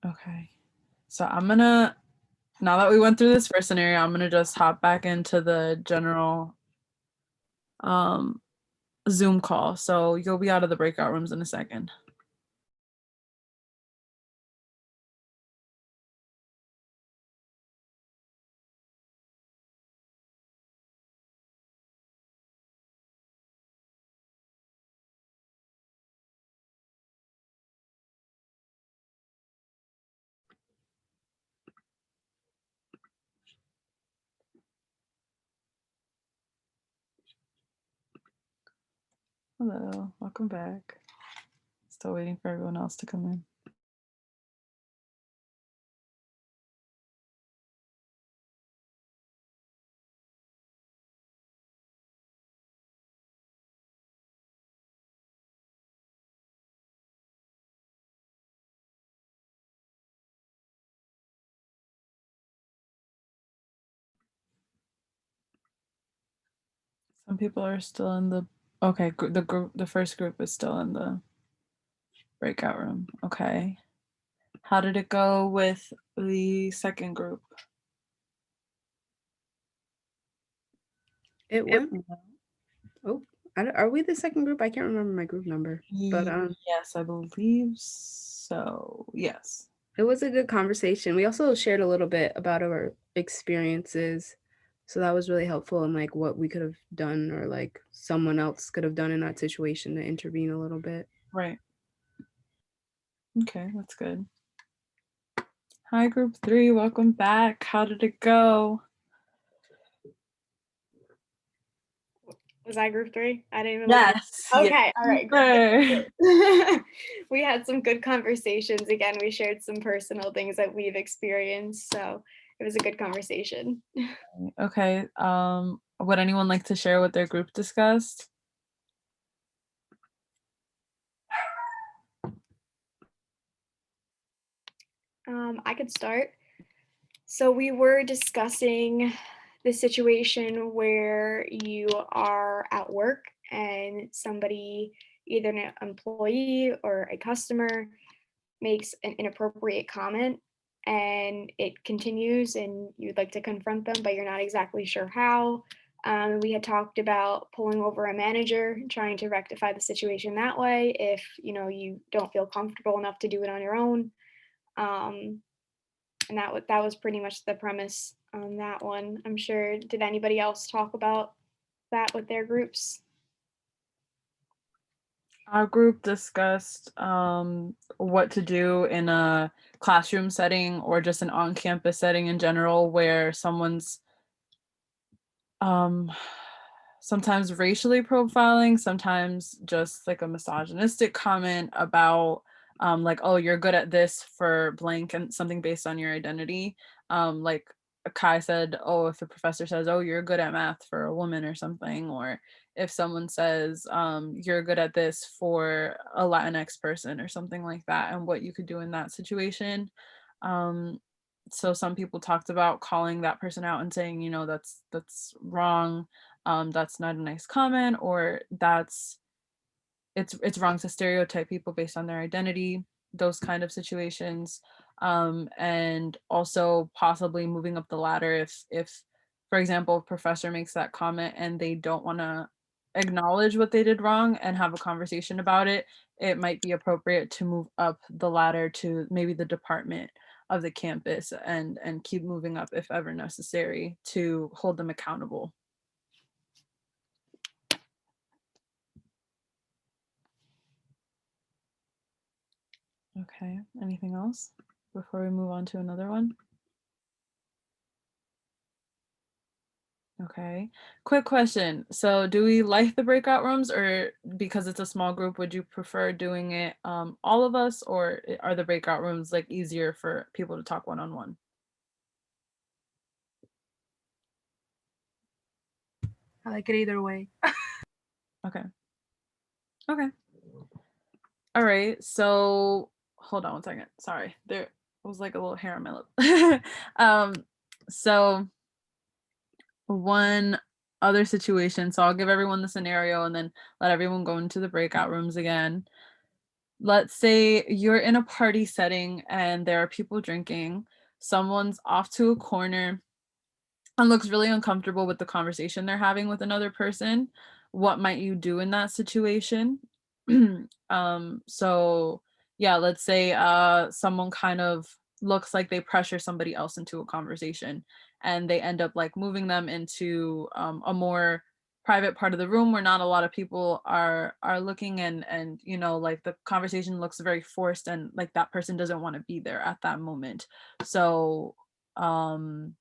Okay. So now that we went through this first scenario, I'm gonna just hop back into the general um Zoom call. So you'll be out of the breakout rooms in a second. Hello, welcome back. Still waiting for everyone else to come in. Some people are still in the okay. The first group is still in the breakout room. Okay. How did it go with the second group? It went well. Oh, are we the second group? I can't remember my group number, but Yes, I believe so. Yes. it was a good conversation. We also shared a little bit about our experiences, so that was really helpful and like what we could have done or like someone else could have done in that situation to intervene a little bit. Right. Okay, that's good. Hi, group 3. Welcome back. How did it go? Was I group 3? I didn't even Yes. Okay, yes. all right. Good. We had some good conversations. Again, we shared some personal things that we've experienced, so it was a good conversation. Okay. Would anyone like to share what their group discussed? I could start. So we were discussing the situation where you are at work and somebody, either an employee or a customer, makes an inappropriate comment and it continues and you'd like to confront them, but you're not exactly sure how. We had talked about pulling over a manager, trying to rectify the situation that way if you don't feel comfortable enough to do it on your own. And that was pretty much the premise on that one. I'm sure. Did anybody else talk about that with their groups? Our group discussed what to do in a classroom setting or just an on-campus setting in general where someone's sometimes racially profiling, sometimes just like a misogynistic comment about like, oh, you're good at this for blank and something based on your identity. Like Kai said, oh, if the professor says, oh, you're good at math for a woman or something, or if someone says, you're good at this for a Latinx person or something like that, and what you could do in that situation. So some people talked about calling that person out and saying, that's wrong, that's not a nice comment, or it's wrong to stereotype people based on their identity, those kind of situations. And also possibly moving up the ladder if for example, a professor makes that comment and they don't want to acknowledge what they did wrong and have a conversation about it, it might be appropriate to move up the ladder to maybe the department of the campus and keep moving up if ever necessary to hold them accountable. Okay, anything else before we move on to another one? Okay, quick question. So do we like the breakout rooms, or because it's a small group, would you prefer doing it all of us, or are the breakout rooms like easier for people to talk one-on-one? I like it either way. Okay. Okay. All right. So hold on one second. Sorry. There was like a little hair on my lip. So one other situation. So I'll give everyone the scenario and then let everyone go into the breakout rooms again. let's say you're in a party setting and there are people drinking, someone's off to a corner and looks really uncomfortable with the conversation they're having with another person. What might you do in that situation? So yeah, let's say someone kind of looks like they pressure somebody else into a conversation and they end up like moving them into a more private part of the room where not a lot of people are looking, and you know, like the conversation looks very forced and like that person doesn't want to be there at that moment. So um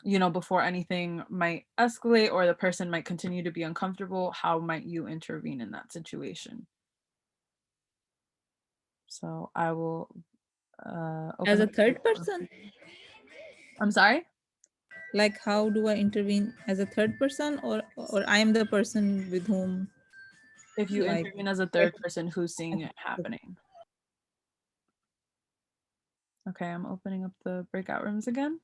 you know, before anything might escalate or the person might continue to be uncomfortable, how might you intervene in that situation? So I will As open a up the third floor for person, you. I'm sorry? like how do I intervene as a third person, or I am the person with whom, If you like, intervene as a third person who's seeing it happening. Okay, I'm opening up the breakout rooms again.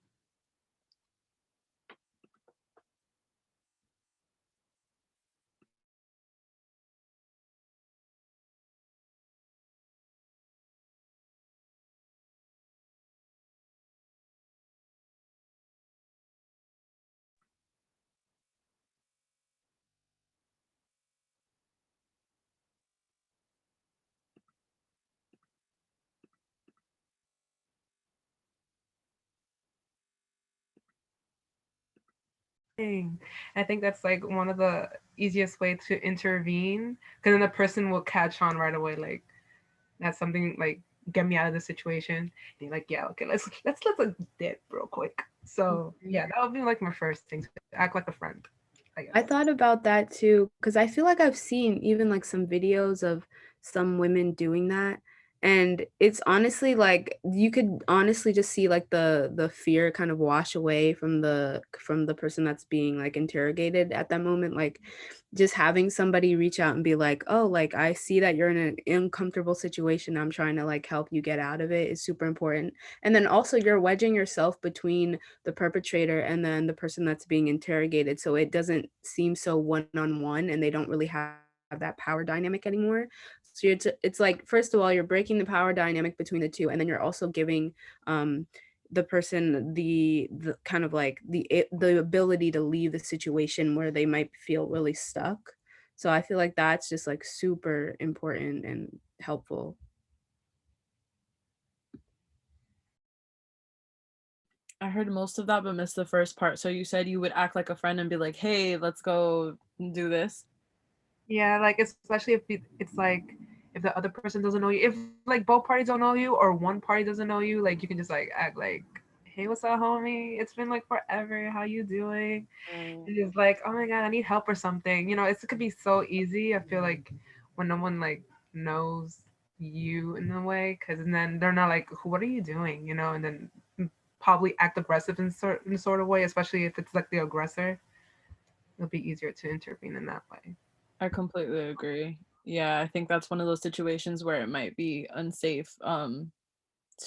Thing. I think that's like one of the easiest way to intervene because then the person will catch on right away. Like that's something like get me out of this situation. And you're like, yeah, okay, let's like dip real quick. So yeah, that would be like my first thing to act like a friend, I guess. I thought about that too, because I feel like I've seen even like some videos of some women doing that. And it's honestly like you could honestly just see like the fear kind of wash away from the person that's being like interrogated at that moment. Like just having somebody reach out and be like, oh, like I see that you're in an uncomfortable situation. I'm trying to like help you get out of it is super important. And then also you're wedging yourself between the perpetrator and then the person that's being interrogated, so it doesn't seem so one-on-one and they don't really have that power dynamic anymore. So it's like first of all you're breaking the power dynamic between the two, and then you're also giving um the person the kind of like the ability to leave the situation where they might feel really stuck. So I feel like that's just like super important and helpful. I heard most of that but missed the first part. So you said you would act like a friend and be like, "Hey, let's go do this." Yeah, like especially if it's like if the other person doesn't know you, if like both parties don't know you or one party doesn't know you, like you can just like act like, "Hey, what's up, homie? It's been like forever. How you doing?" Mm. And it's like, "Oh my god, I need help or something." You know, it could be so easy. I feel like when no one like knows you in a way, because then they're not like, "What are you doing?" You know, and then probably act aggressive in a sort of way, especially if it's like the aggressor. It'll be easier to intervene in that way. I completely agree. Yeah, I think that's one of those situations where it might be unsafe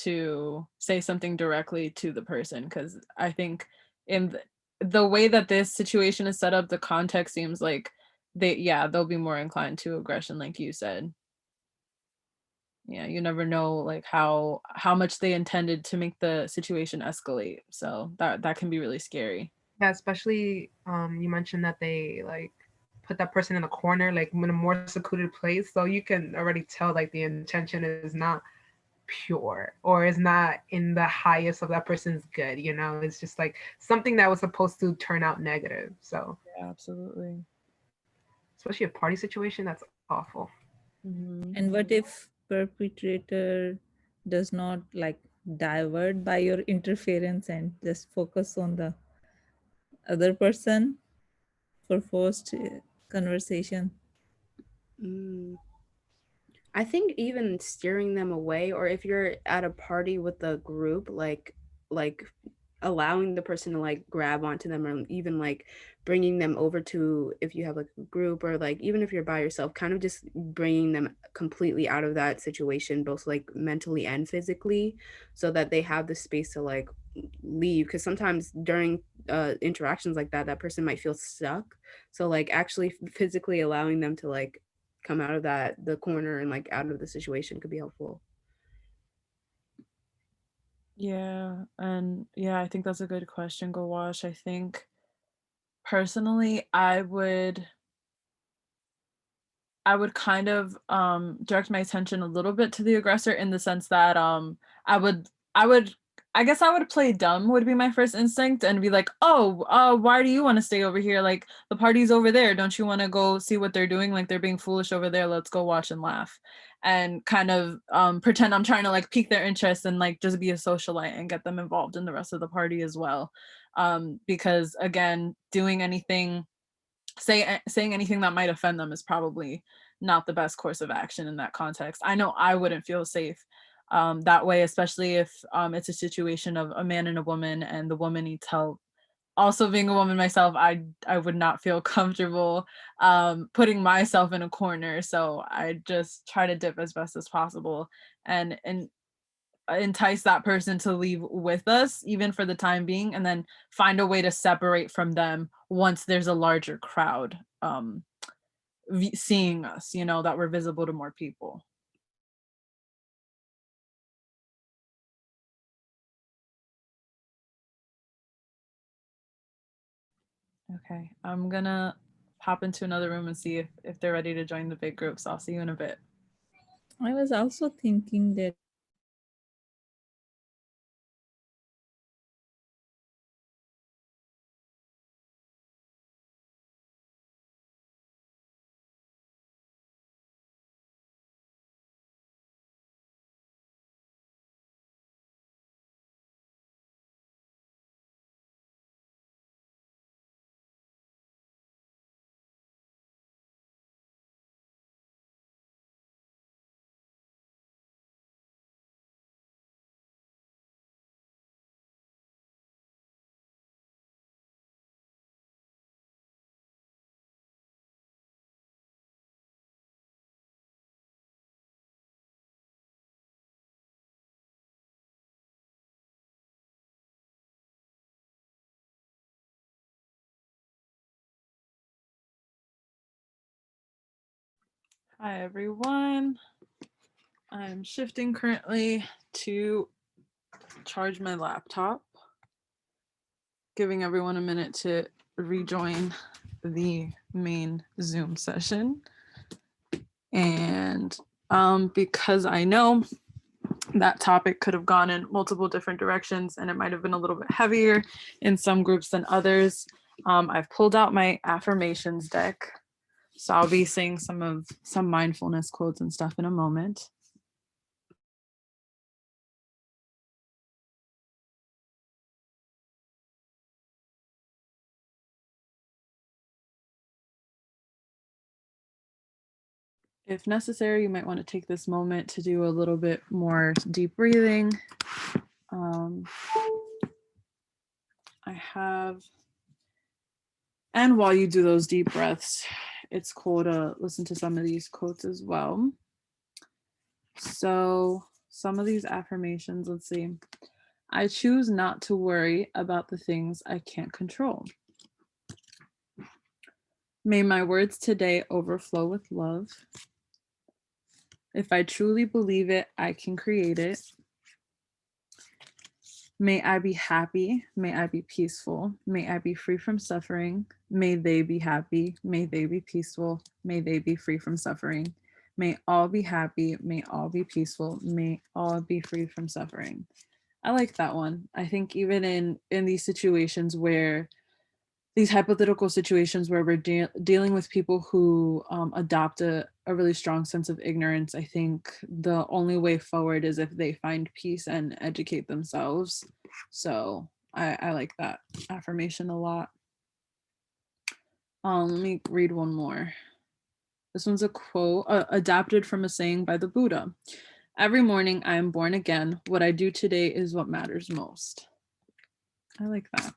to say something directly to the person, because I think in the way that this situation is set up, the context seems like they'll be more inclined to aggression, like you said. Yeah, you never know like how much they intended to make the situation escalate. So that can be really scary. Yeah, especially you mentioned that they like put that person in a corner, like in a more secluded place, so you can already tell like the intention is not pure or is not in the highest of that person's good. You know, it's just like something that was supposed to turn out negative. So Yeah, absolutely. especially a party situation, that's awful. Hmm. and what if perpetrator does not like divert by your interference and just focus on the other person for forced conversation? Mm. I think even steering them away, or if you're at a party with a group, like allowing the person to like grab onto them, or even like bringing them over to, if you have like a group, or like even if you're by yourself, kind of just bringing them completely out of that situation, both like mentally and physically, so that they have the space to like leave. Because sometimes during interactions like that, that person might feel stuck. So like actually physically allowing them to like come out of the corner and like out of the situation could be helpful. Yeah, and yeah, I think that's a good question, Go Wash. I think personally, I would kind of direct my attention a little bit to the aggressor in the sense that I would I would I guess I would play dumb would be my first instinct and be like, "Oh, why do you want to stay over here? Like the party's over there. Don't you want to go see what they're doing? Like they're being foolish over there. Let's go watch and laugh." And kind of pretend I'm trying to like pique their interest and like just be a socialite and get them involved in the rest of the party as well. Because again, doing anything saying anything that might offend them is probably not the best course of action in that context. I know I wouldn't feel safe that way, especially if it's a situation of a man and a woman and the woman needs help. Also, being a woman myself, I would not feel comfortable putting myself in a corner. So I just try to dip as best as possible and entice that person to leave with us even for the time being, and then find a way to separate from them once there's a larger crowd seeing us, that we're visible to more people. Okay, I'm gonna hop into another room and see if they're ready to join the big group, so I'll see you in a bit. I was also thinking that Hi everyone, I'm shifting currently to charge my laptop, giving everyone a minute to rejoin the main Zoom session. And because I know that topic could have gone in multiple different directions and it might have been a little bit heavier in some groups than others, I've pulled out my affirmations deck. So I'll be saying some mindfulness quotes and stuff in a moment. If necessary, you might want to take this moment to do a little bit more deep breathing. I have, and while you do those deep breaths, it's cool to listen to some of these quotes as well. So some of these affirmations, let's see. I choose not to worry about the things I can't control. May my words today overflow with love. If I truly believe it, I can create it. May I be happy. May I be peaceful. May I be free from suffering. May they be happy. May they be peaceful. May they be free from suffering. May all be happy. May all be peaceful. May all be free from suffering. I like that one. I think even in these situations where these hypothetical situations where we're dealing with people who adopt a really strong sense of ignorance, I think the only way forward is if they find peace and educate themselves. So I like that affirmation a lot. Let me read one more. This one's a quote adapted from a saying by the Buddha. Every morning I am born again. What I do today is what matters most. I like that.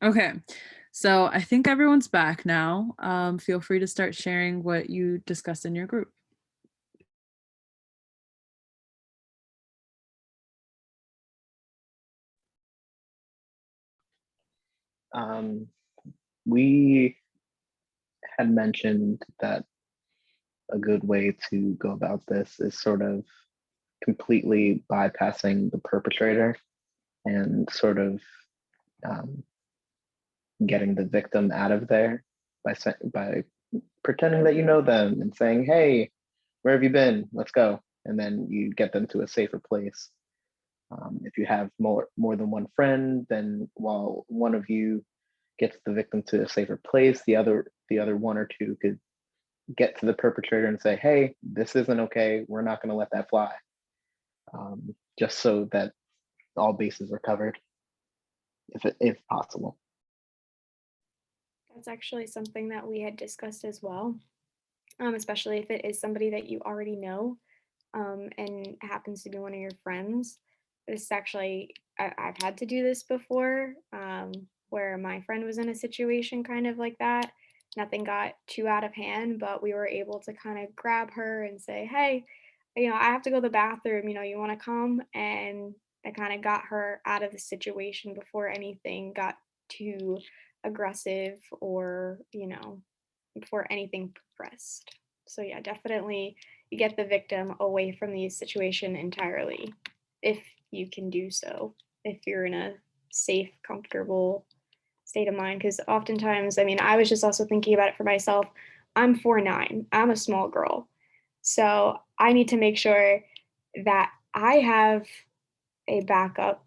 Okay, so I think everyone's back now. Feel free to start sharing what you discussed in your group. We had mentioned that a good way to go about this is sort of completely bypassing the perpetrator and sort of um, getting the victim out of there by pretending that you know them and saying, "Hey, where have you been? Let's go," and then you get them to a safer place. If you have more than one friend, then while one of you gets the victim to a safer place, the other one or two could get to the perpetrator and say, "Hey, this isn't okay. We're not going to let that fly," just so that all bases are covered, if possible. That's actually something that we had discussed as well, especially if it is somebody that you already know, and happens to be one of your friends. This is actually, I've had to do this before, where my friend was in a situation kind of like that. Nothing got too out of hand, but we were able to kind of grab her and say, "Hey, I have to go to the bathroom, you want to come?" And I kind of got her out of the situation before anything got too aggressive or, before anything progressed. So yeah, definitely you get the victim away from the situation entirely if you can do so, if you're in a safe, comfortable state of mind. Because oftentimes, I mean, I was just also thinking about it for myself. I'm 4'9", I'm a small girl. So I need to make sure that I have a backup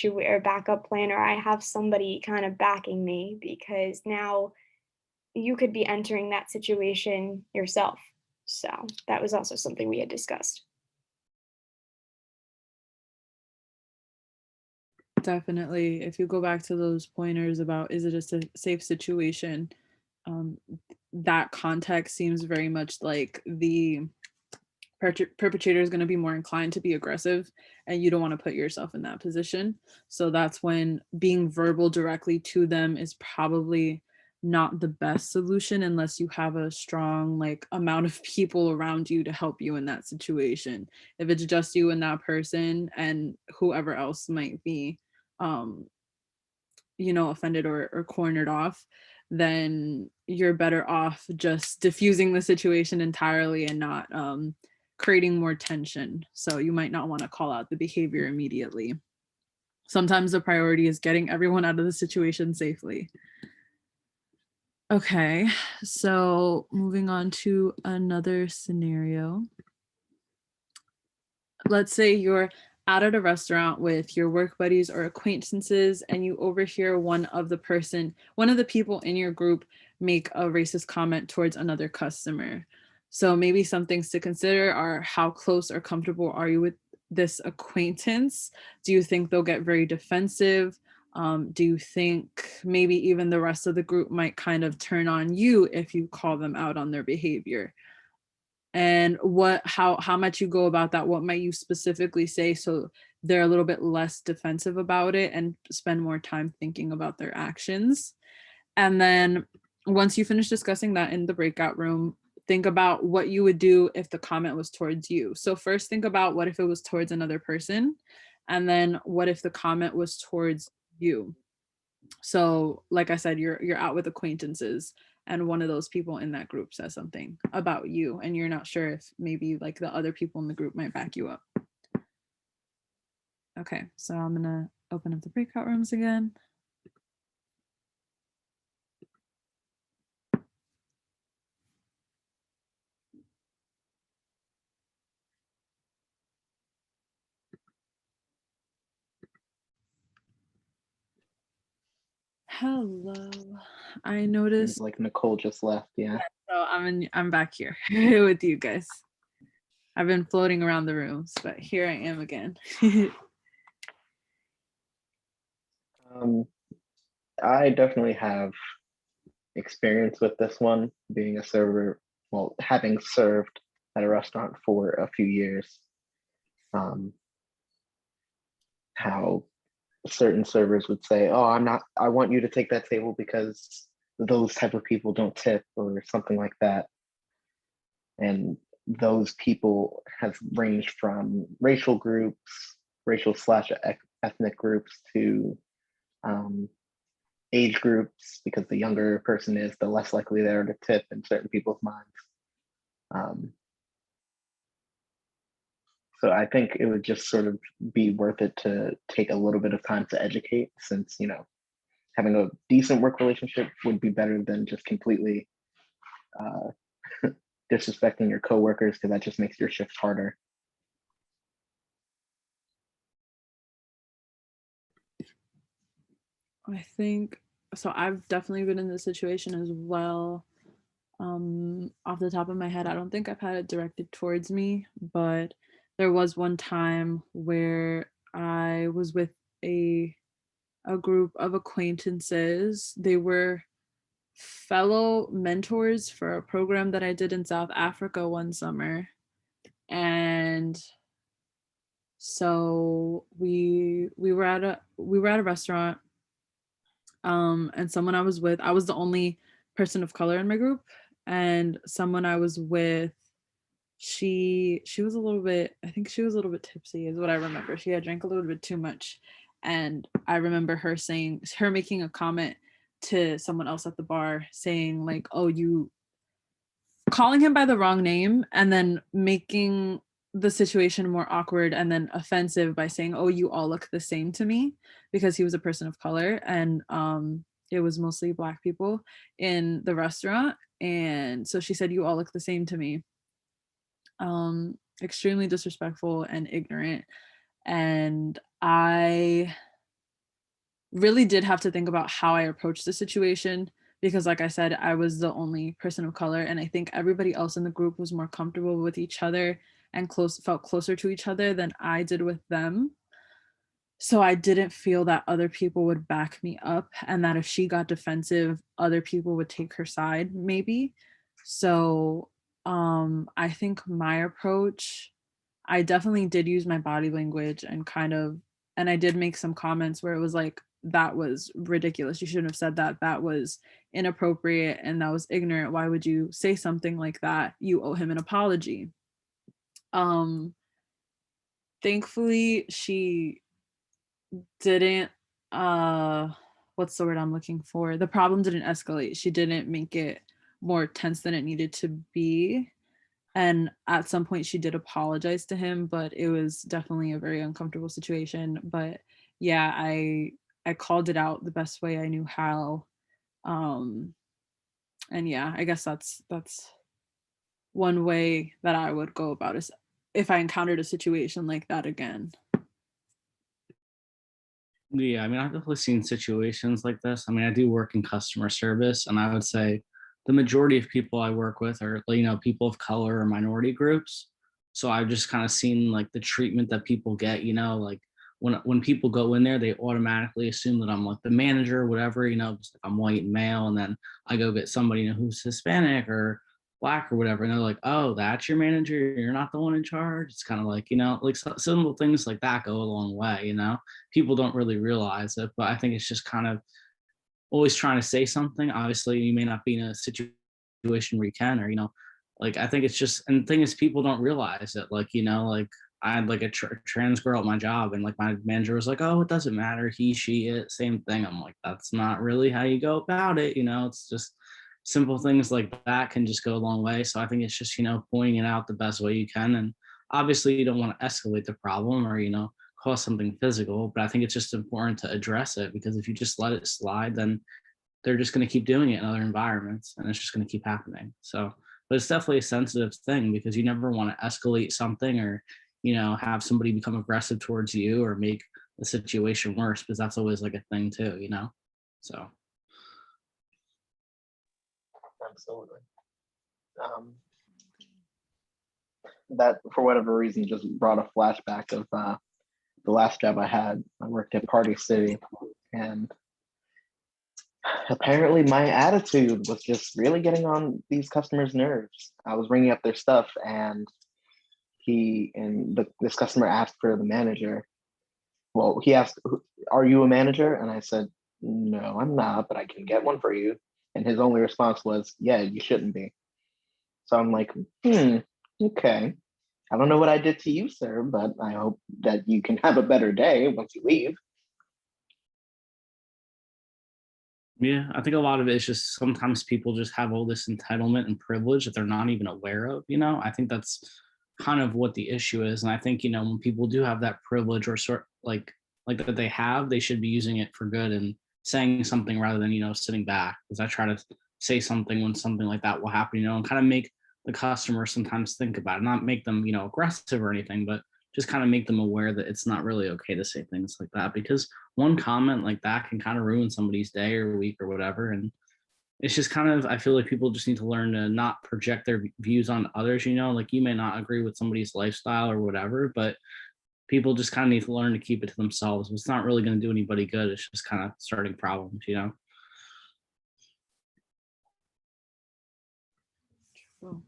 or backup plan, or I have somebody kind of backing me, because now you could be entering that situation yourself. So that was also something we had discussed. Definitely. If you go back to those pointers about is it just a safe situation, um, that context seems very much like the perpetrator is going to be more inclined to be aggressive, and you don't want to put yourself in that position. So that's when being verbal directly to them is probably not the best solution unless you have a strong like amount of people around you to help you in that situation. If it's just you and that person and whoever else might be um offended or cornered off, then you're better off just diffusing the situation entirely and not creating more tension. So you might not want to call out the behavior immediately. Sometimes the priority is getting everyone out of the situation safely. Okay, so moving on to another scenario. Let's say you're out at a restaurant with your work buddies or acquaintances, and you overhear one of the people in your group make a racist comment towards another customer. So maybe some things to consider are how close or comfortable are you with this acquaintance? Do you think they'll get very defensive? Do you think maybe even the rest of the group might kind of turn on you if you call them out on their behavior? And how much you go about that? What might you specifically say so they're a little bit less defensive about it and spend more time thinking about their actions? And then once you finish discussing that in the breakout room, think about what you would do if the comment was towards you. So first think about what if it was towards another person, and then what if the comment was towards you. So like I said, you're out with acquaintances and one of those people in that group says something about you and you're not sure if maybe like the other people in the group might back you up. Okay, so I'm gonna open up the breakout rooms again. Hello. I noticed Like Nicole just left, yeah. so I'm back here with you guys. I've been floating around the rooms, but here I am again. I definitely have experience with this one, being a server, well, having served at a restaurant for a few years. How certain servers would say, "Oh, I want you to take that table because those type of people don't tip," or something like that. And those people have ranged from racial groups, racial/ethnic groups, to age groups, because the younger a person is, the less likely they are to tip in certain people's minds. Um, so I think it would just sort of be worth it to take a little bit of time to educate, since, you know, having a decent work relationship would be better than just completely disrespecting your coworkers, because that just makes your shift harder. I think so. I've definitely been in this situation as well. Off the top of my head, I don't think I've had it directed towards me, but there was one time where I was with a group of acquaintances. They were fellow mentors for a program that I did in South Africa one summer. And so we were at a restaurant, and someone I was with, I was the only person of color in my group, and someone I was with, she was a little bit, I think she was a little bit tipsy is what I remember. She had drank a little bit too much, and I remember her making a comment to someone else at the bar saying like, oh, you, calling him by the wrong name and then making the situation more awkward and then offensive by saying, oh, you all look the same to me, because he was a person of color, and it was mostly Black people in the restaurant. And so she said, you all look the same to me. Extremely disrespectful and ignorant. And I really did have to think about how I approached the situation, because like I said, I was the only person of color, and I think everybody else in the group was more comfortable with each other and felt closer to each other than I did with them. So I didn't feel that other people would back me up, and that if she got defensive, other people would take her side maybe. So I think my approach, I definitely did use my body language and and I did make some comments where it was like, that was ridiculous. You shouldn't have said that. That was inappropriate and that was ignorant. Why would you say something like that? You owe him an apology. Um, Thankfully, she didn't, what's the word I'm looking for? The problem didn't escalate. She didn't make it more tense than it needed to be. And at some point she did apologize to him, but it was definitely a very uncomfortable situation. But yeah, I called it out the best way I knew how. Um and yeah, I guess that's one way that I would go about it if I encountered a situation like that again. Yeah, I mean, I've definitely seen situations like this. I mean, I do work in customer service, and I would say the majority of people I work with are, people of color or minority groups. So I've just kind of seen like the treatment that people get, like when people go in there, they automatically assume that I'm like the manager or whatever, just like I'm white and male, and then I go get somebody, who's Hispanic or Black or whatever, and they're like, oh, that's your manager, you're not the one in charge. It's kind of like, like simple things like that go a long way. People don't really realize it, but I think it's just kind of always trying to say something. Obviously, you may not be in a situation where you can, or like I think it's just, and the thing is, people don't realize it. Like like I had like a trans girl at my job, and like my manager was like, "Oh, it doesn't matter, he, she, it, same thing." I'm like, that's not really how you go about it. It's just simple things like that can just go a long way. So I think it's just pointing it out the best way you can, and obviously you don't want to escalate the problem or cause something physical, but I think it's just important to address it, because if you just let it slide, then they're just going to keep doing it in other environments, and it's just going to keep happening. So, but it's definitely a sensitive thing, because you never want to escalate something or have somebody become aggressive towards you or make the situation worse, because that's always like a thing too. So Absolutely. That, for whatever reason, just brought a flashback of the last job I had. I worked at Party City, and apparently my attitude was just really getting on these customers' nerves. I was ringing up their stuff, and this customer asked for the manager. Well, he asked, "Are you a manager?" And I said, "No, I'm not, but I can get one for you." And his only response was, "Yeah, you shouldn't be." So I'm like, okay. I don't know what I did to you, sir, but I hope that you can have a better day once you leave. Yeah, I think a lot of it is just sometimes people just have all this entitlement and privilege that they're not even aware of, you know? I think that's kind of what the issue is. And I think, you know, when people do have that privilege or sort like that they have, they should be using it for good and saying something rather than, you know, sitting back. Because I try to say something when something like that will happen, you know, and kind of make the customer sometimes think about it, not make them, you know, aggressive or anything, but just kind of make them aware that it's not really okay to say things like that because one comment like that can kind of ruin somebody's day or week or whatever. And it's just kind of, I feel like people just need to learn to not project their views on others. You know, like you may not agree with somebody's lifestyle or whatever, but people just kind of need to learn to keep it to themselves. It's not really going to do anybody good. It's just kind of starting problems, you know? True.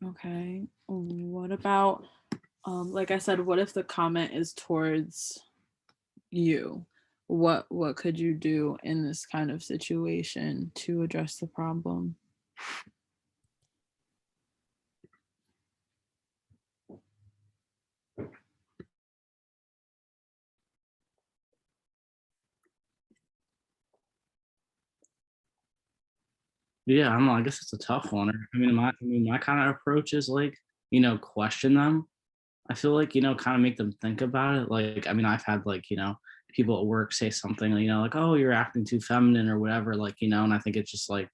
Okay. What about, like I said, what if the comment is towards you? What could you do in this kind of situation to address the problem? Yeah, I don't know. I guess it's a tough one. I mean, my kind of approach is like, you know, question them. I feel like, you know, kind of make them think about it. Like, I mean, I've had like, you know, people at work say something, you know, like, oh, you're acting too feminine or whatever, like, you know, and I think it's just like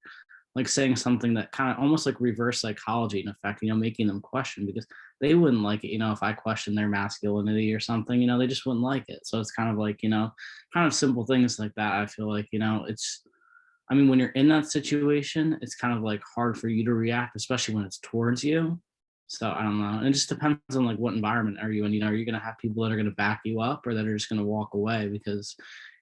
saying something that kind of almost like reverse psychology in effect, you know, making them question because they wouldn't like it, you know, if I questioned their masculinity or something, you know, they just wouldn't like it. So it's kind of like, you know, kind of simple things like that. I feel like, you know, I mean, when you're in that situation, it's kind of like hard for you to react, especially when it's towards you. So I don't know. It just depends on like what environment are you in. You know, are you gonna have people that are gonna back you up or that are just gonna walk away? Because,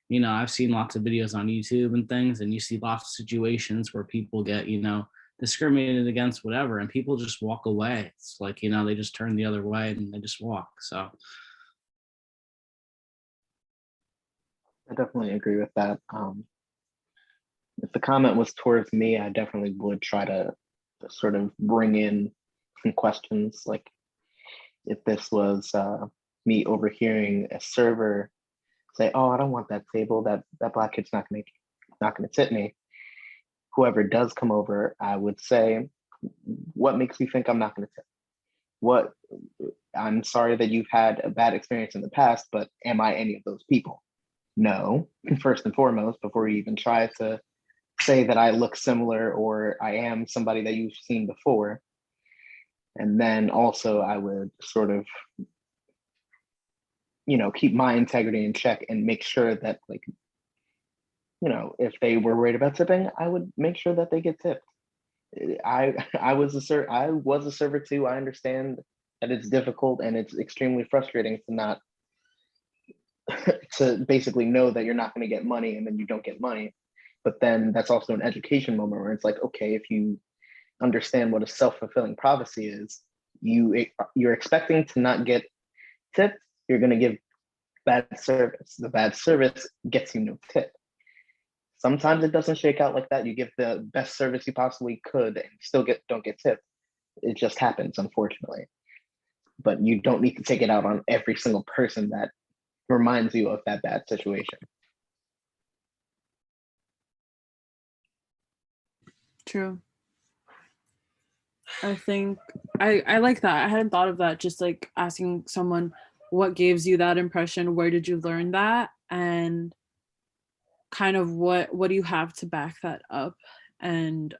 you know, I've seen lots of videos on YouTube and things, and you see lots of situations where people get, you know, discriminated against, whatever, and people just walk away. It's like, you know, they just turn the other way and they just walk. So I definitely agree with that. If the comment was towards me, I definitely would try to sort of bring in some questions. Like if this was me overhearing a server say, "Oh, I don't want that table. That black kid's not gonna tip me." Whoever does come over, I would say, "What makes you think I'm not gonna tip? What? I'm sorry that you've had a bad experience in the past, but am I any of those people? No, first and foremost, before you even try to say that I look similar or I am somebody that you've seen before. And then also I would sort of, you know, keep my integrity in check and make sure that like, you know, if they were worried about tipping, I would make sure that they get tipped. I was a server too. I understand that it's difficult and it's extremely frustrating to not to basically know that you're not going to get money and then you don't get money. But then that's also an education moment where it's like, okay, if you understand what a self-fulfilling prophecy is, you're expecting to not get tipped, you're going to give bad service. The bad service gets you no tip. Sometimes it doesn't shake out like that. You give the best service you possibly could and still don't get tipped. It just happens, unfortunately. But you don't need to take it out on every single person that reminds you of that bad situation. True. I think I like that. I hadn't thought of that. Just like asking someone what gives you that impression, where did you learn that, and kind of what do you have to back that up. And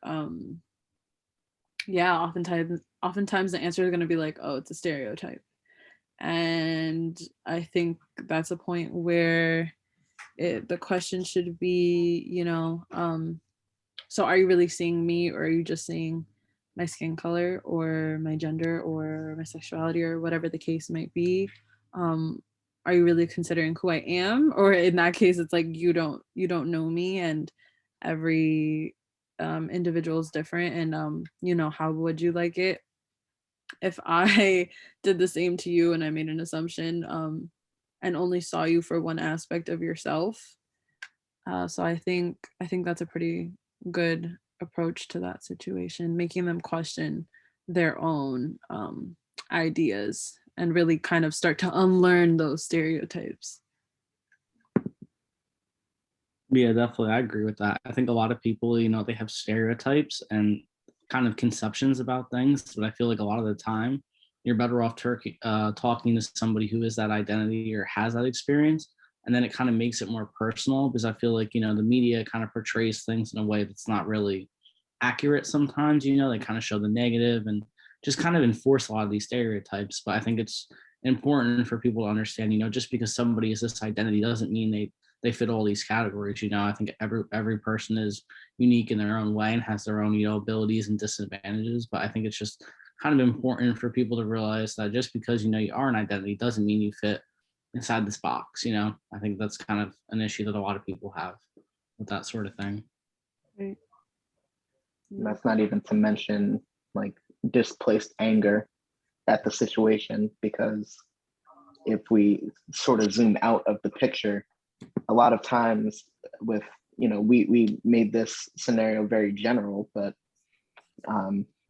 yeah, oftentimes the answer is going to be like, oh, it's a stereotype. And I think that's a point where the question should be, you know, so are you really seeing me, or are you just seeing my skin color or my gender or my sexuality or whatever the case might be? Are you really considering who I am? Or in that case, it's like you don't know me, and every individual is different. And you know, how would you like it if I did the same to you and I made an assumption and only saw you for one aspect of yourself? So I think that's a pretty good approach to that situation, making them question their own ideas and really kind of start to unlearn those stereotypes. Yeah, definitely. I agree with that. I think a lot of people, they have stereotypes and kind of conceptions about things, but I feel like a lot of the time you're better off talking to somebody who is that identity or has that experience. And then it kind of makes it more personal because I feel like, the media kind of portrays things in a way that's not really accurate sometimes. They kind of show the negative and just kind of enforce a lot of these stereotypes. But I think it's important for people to understand, just because somebody is this identity doesn't mean they fit all these categories. I think every person is unique in their own way and has their own, abilities and disadvantages. But I think it's just kind of important for people to realize that just because you are an identity doesn't mean you fit inside this box. I think that's kind of an issue that a lot of people have with that sort of thing. Right. And that's not even to mention like displaced anger at the situation, because if we sort of zoom out of the picture, a lot of times with, we made this scenario very general, but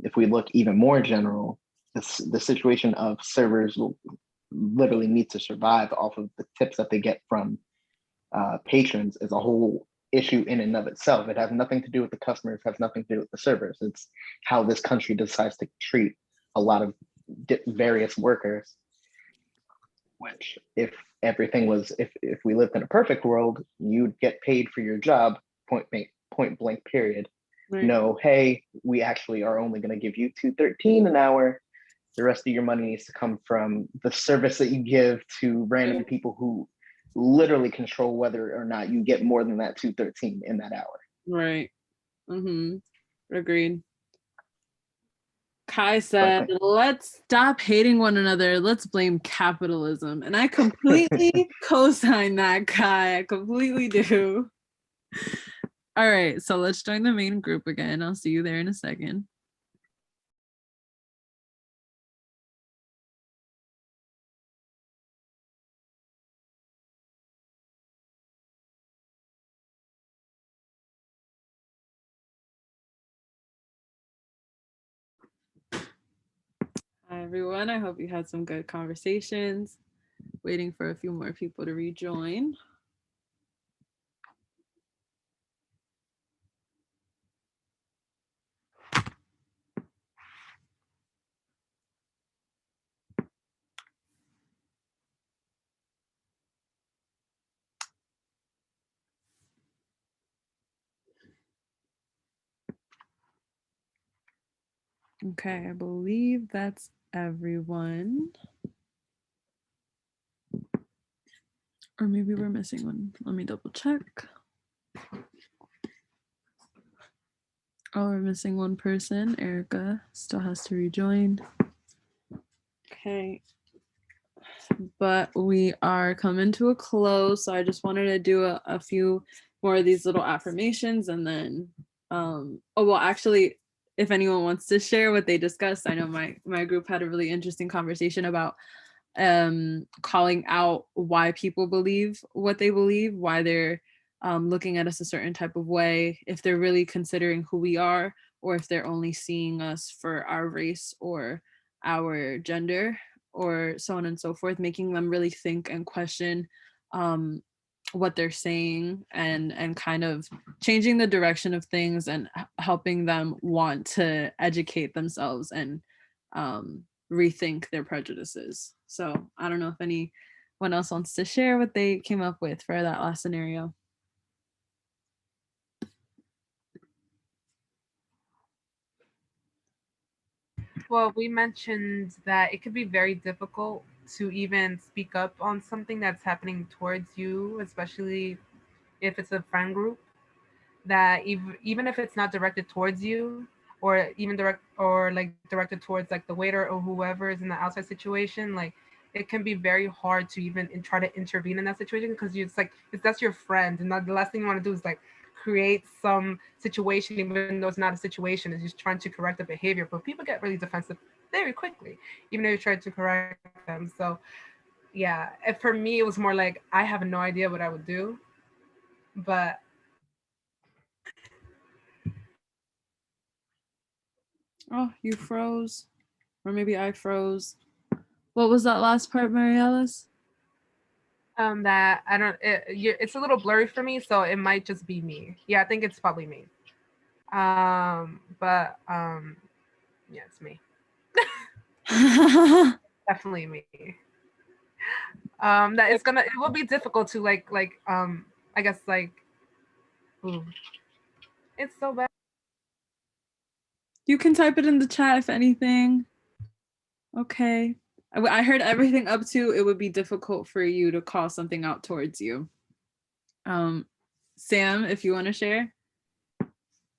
if we look even more general, the situation of servers will literally need to survive off of the tips that they get from patrons is a whole issue in and of itself. It has nothing to do with the customers, has nothing to do with the servers. It's how this country decides to treat a lot of various workers, which if everything was, if we lived in a perfect world, you'd get paid for your job, point blank period. Right. No, hey, we actually are only going to give you $2.13 an hour. The rest of your money needs to come from the service that you give to random people who literally control whether or not you get more than that $2.13 in that hour. Right. Agreed. Kai said, let's stop hating one another. Let's blame capitalism. And I completely co-sign that, Kai. I completely do. All right, so let's join the main group again. I'll see you there in a second. Hi, everyone. I hope you had some good conversations. Waiting for a few more people to rejoin. Okay, I believe that's everyone. Or maybe we're missing one. Let me double check. Oh, we're missing one person. Erica still has to rejoin. Okay. But we are coming to a close. So I just wanted to do a few more of these little affirmations and then, actually, if anyone wants to share what they discussed, I know my group had a really interesting conversation about calling out why people believe what they believe, why they're looking at us a certain type of way, if they're really considering who we are, or if they're only seeing us for our race or our gender, or so on and so forth, making them really think and question what they're saying, and kind of changing the direction of things and helping them want to educate themselves and rethink their prejudices. So I don't know if anyone else wants to share what they came up with for that last scenario. Well, we mentioned that it could be very difficult to even speak up on something that's happening towards you, especially if it's a friend group. That even if it's not directed towards you, or even directed towards like the waiter or whoever is in the outside situation, like it can be very hard to even try to intervene in that situation, because it's like that's your friend, and the last thing you want to do is like create some situation even though it's not a situation. It's just trying to correct the behavior, but people get really defensive very quickly even though you try to correct them. So yeah, for me it was more like I have no idea what I would do, but Oh, you froze. Or maybe I froze. What was that last part, Mary Alice? That I don't. It's a little blurry for me, so it might just be me. Yeah, I think it's probably me. But yeah, it's me. Definitely me. That it will be difficult to I guess ooh, it's so bad. You can type it in the chat if anything. Okay. I heard everything up to it would be difficult for you to call something out towards you. Sam, if you want to share.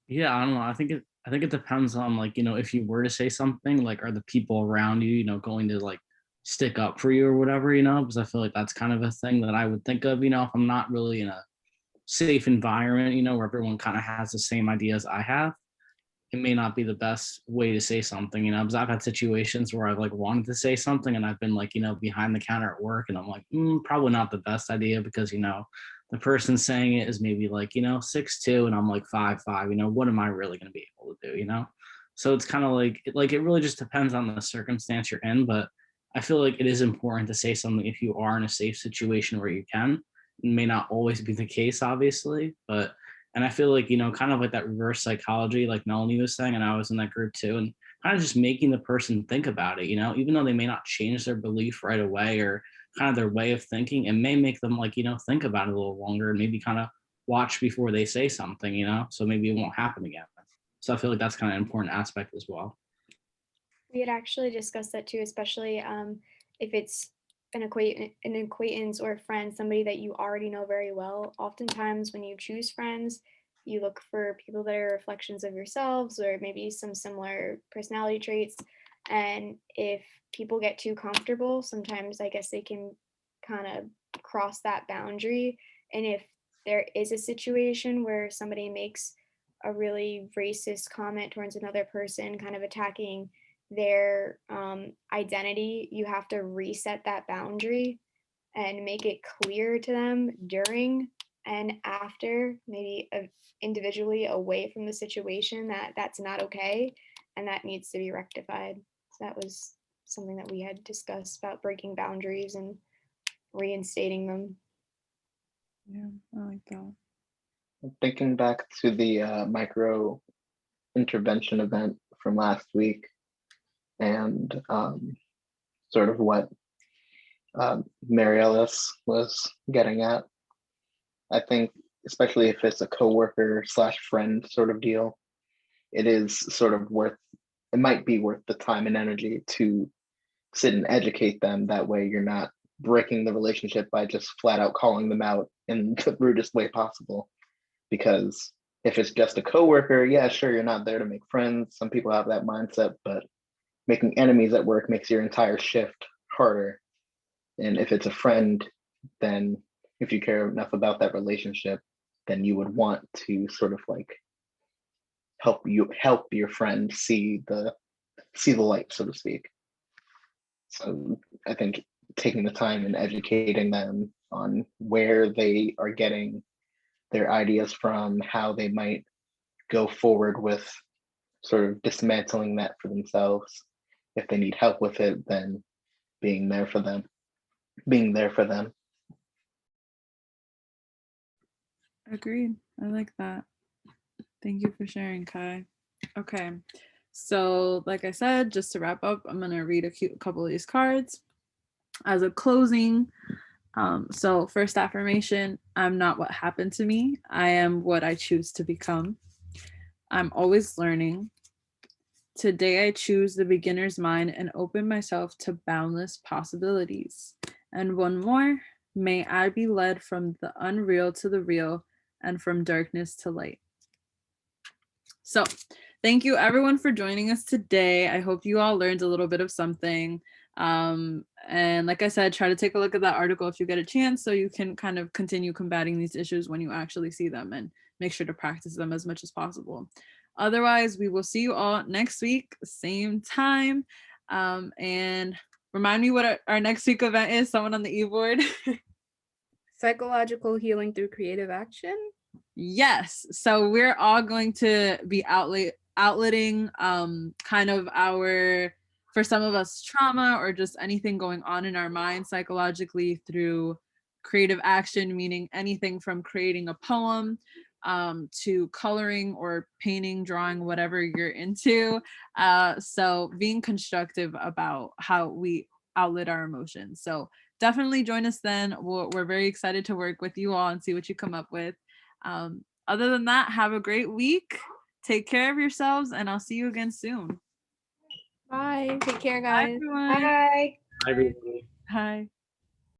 Yeah, I don't know. I think it depends on like, if you were to say something, like are the people around you, going to like stick up for you or whatever, because I feel like that's kind of a thing that I would think of, if I'm not really in a safe environment, where everyone kind of has the same ideas I have. It may not be the best way to say something, because I've had situations where I've like wanted to say something and I've been like, behind the counter at work and I'm like, probably not the best idea because, the person saying it is maybe like, 6'2" and I'm like 5'5", what am I really going to be able to do? So it's kind of like, it really just depends on the circumstance you're in, but I feel like it is important to say something if you are in a safe situation where you can. It may not always be the case, obviously, but and I feel like, kind of like that reverse psychology, like Melanie was saying, and I was in that group too, and kind of just making the person think about it, even though they may not change their belief right away or kind of their way of thinking, it may make them like, think about it a little longer and maybe kind of watch before they say something, so maybe it won't happen again. So I feel like that's kind of an important aspect as well. We had actually discussed that too, especially if it's an acquaintance or a friend, somebody that you already know very well. Oftentimes, when you choose friends, you look for people that are reflections of yourselves or maybe some similar personality traits. And if people get too comfortable, sometimes I guess they can kind of cross that boundary. And if there is a situation where somebody makes a really racist comment towards another person, kind of attacking their identity, you have to reset that boundary and make it clear to them during and after, maybe individually away from the situation, that that's not okay and that needs to be rectified. So that was something that we had discussed about breaking boundaries and reinstating them. Yeah, I like that. Thinking back to the micro intervention event from last week and sort of what Mary Ellis was getting at, I think, especially if it's a coworker slash friend sort of deal, it is sort of it might be worth the time and energy to sit and educate them. That way you're not breaking the relationship by just flat out calling them out in the rudest way possible. Because if it's just a coworker, yeah, sure, you're not there to make friends. Some people have that mindset, but making enemies at work makes your entire shift harder. And if it's a friend, then if you care enough about that relationship, then you would want to sort of like help your friend see the light, so to speak. So I think taking the time and educating them on where they are getting their ideas from, how they might go forward with sort of dismantling that for themselves. If they need help with it, then being there for them. Agreed. I like that. Thank you for sharing, Kai. Okay. So, like I said, just to wrap up, I'm going to read a couple of these cards as a closing. So, first affirmation, I'm not what happened to me. I am what I choose to become. I'm always learning. Today, I choose the beginner's mind and open myself to boundless possibilities. And one more, may I be led from the unreal to the real and from darkness to light. So, thank you everyone for joining us today. I hope you all learned a little bit of something. And like I said, try to take a look at that article if you get a chance so you can kind of continue combating these issues when you actually see them and make sure to practice them as much as possible. Otherwise, we will see you all next week, same time. And remind me what our next week event is, someone on the e-board. Psychological healing through creative action. Yes. So we're all going to be outletting kind of for some of us, trauma or just anything going on in our mind psychologically through creative action, meaning anything from creating a poem to coloring or painting, drawing, whatever you're into. So being constructive about how we outlet our emotions. So definitely join us then. We're very excited to work with you all and see what you come up with. Other than that, have a great week. Take care of yourselves, and I'll see you again soon. Bye. Take care, Bye, guys. everyone. Bye. Everybody. Bye.